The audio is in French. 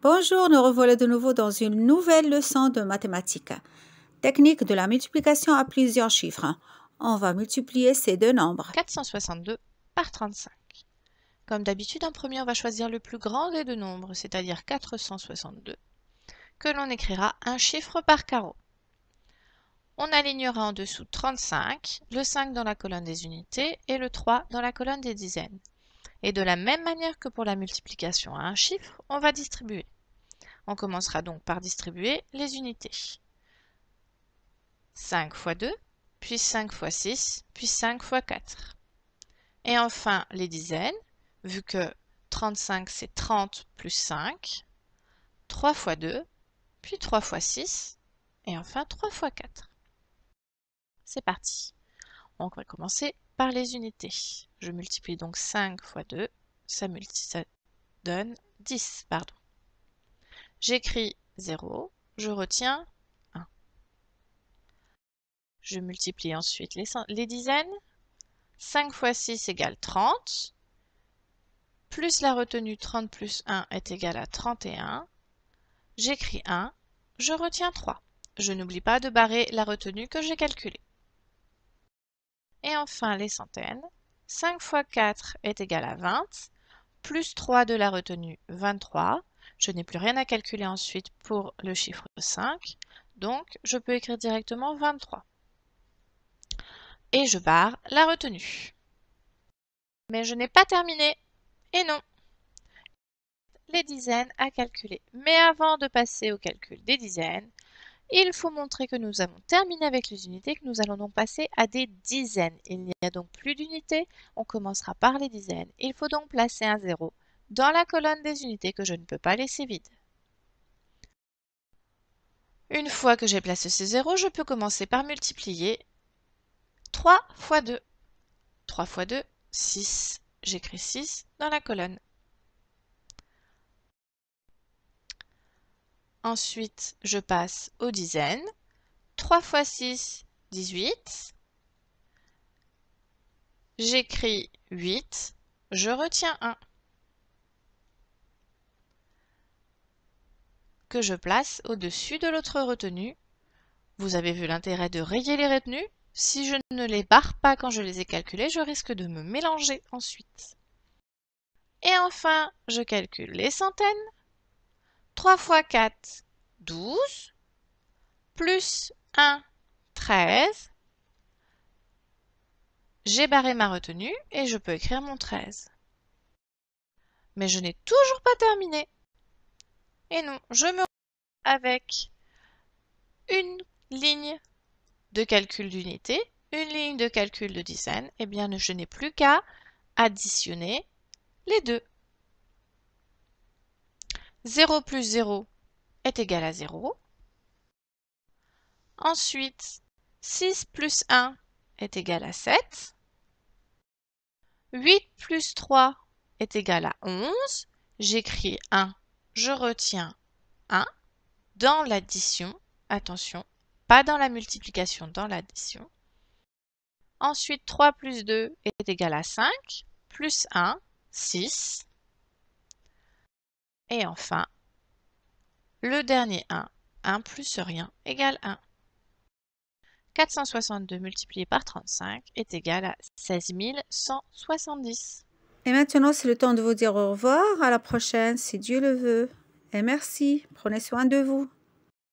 Bonjour, nous revoilà de nouveau dans une nouvelle leçon de mathématiques. Technique de la multiplication à plusieurs chiffres. On va multiplier ces deux nombres. 462 par 35. Comme d'habitude, en premier, on va choisir le plus grand des deux nombres, c'est-à-dire 462, que l'on écrira un chiffre par carreau. On alignera en dessous 35, le 5 dans la colonne des unités et le 3 dans la colonne des dizaines. Et de la même manière que pour la multiplication à un chiffre, on va distribuer. On commencera donc par distribuer les unités. 5 fois 2, puis 5 fois 6, puis 5 fois 4. Et enfin, les dizaines, vu que 35 c'est 30 plus 5, 3 fois 2, puis 3 fois 6, et enfin 3 fois 4. C'est parti. On va commencer par les unités. Je multiplie donc 5 fois 2, ça donne 10, pardon. J'écris 0, je retiens 1. Je multiplie ensuite les dizaines. 5 fois 6 égale 30. Plus la retenue 30 plus 1 est égal à 31. J'écris 1, je retiens 3. Je n'oublie pas de barrer la retenue que j'ai calculée. Et enfin les centaines. 5 fois 4 est égal à 20. Plus 3 de la retenue, 23. Je n'ai plus rien à calculer ensuite pour le chiffre 5. Donc je peux écrire directement 23. Et je barre la retenue. Mais je n'ai pas terminé. Et non, les dizaines à calculer. Mais avant de passer au calcul des dizaines, il faut montrer que nous avons terminé avec les unités, que nous allons donc passer à des dizaines. Il n'y a donc plus d'unités, on commencera par les dizaines. Il faut donc placer un 0 dans la colonne des unités que je ne peux pas laisser vide. Une fois que j'ai placé ce 0, je peux commencer par multiplier 3 fois 2. 3 fois 2, 6. J'écris 6 dans la colonne. Ensuite, je passe aux dizaines. 3 fois 6, 18. J'écris 8. Je retiens 1. Que je place au-dessus de l'autre retenue. Vous avez vu l'intérêt de rayer les retenues. Si je ne les barre pas quand je les ai calculées, je risque de me mélanger ensuite. Et enfin, je calcule les centaines. 3 fois 4, 12. Plus 1, 13. J'ai barré ma retenue et je peux écrire mon 13. Mais je n'ai toujours pas terminé. Et non, je me retrouve avec une ligne de calcul d'unité, une ligne de calcul de dizaines. Eh bien, je n'ai plus qu'à additionner les deux. 0 plus 0 est égal à 0. Ensuite, 6 plus 1 est égal à 7. 8 plus 3 est égal à 11. J'écris 1, je retiens 1. Dans l'addition, attention, pas dans la multiplication, dans l'addition. Ensuite, 3 plus 2 est égal à 5, plus 1, 6. Et enfin, le dernier 1, 1 plus rien égale 1. 462 multiplié par 35 est égal à 16 170. Et maintenant, c'est le temps de vous dire au revoir. À la prochaine, si Dieu le veut. Et merci. Prenez soin de vous.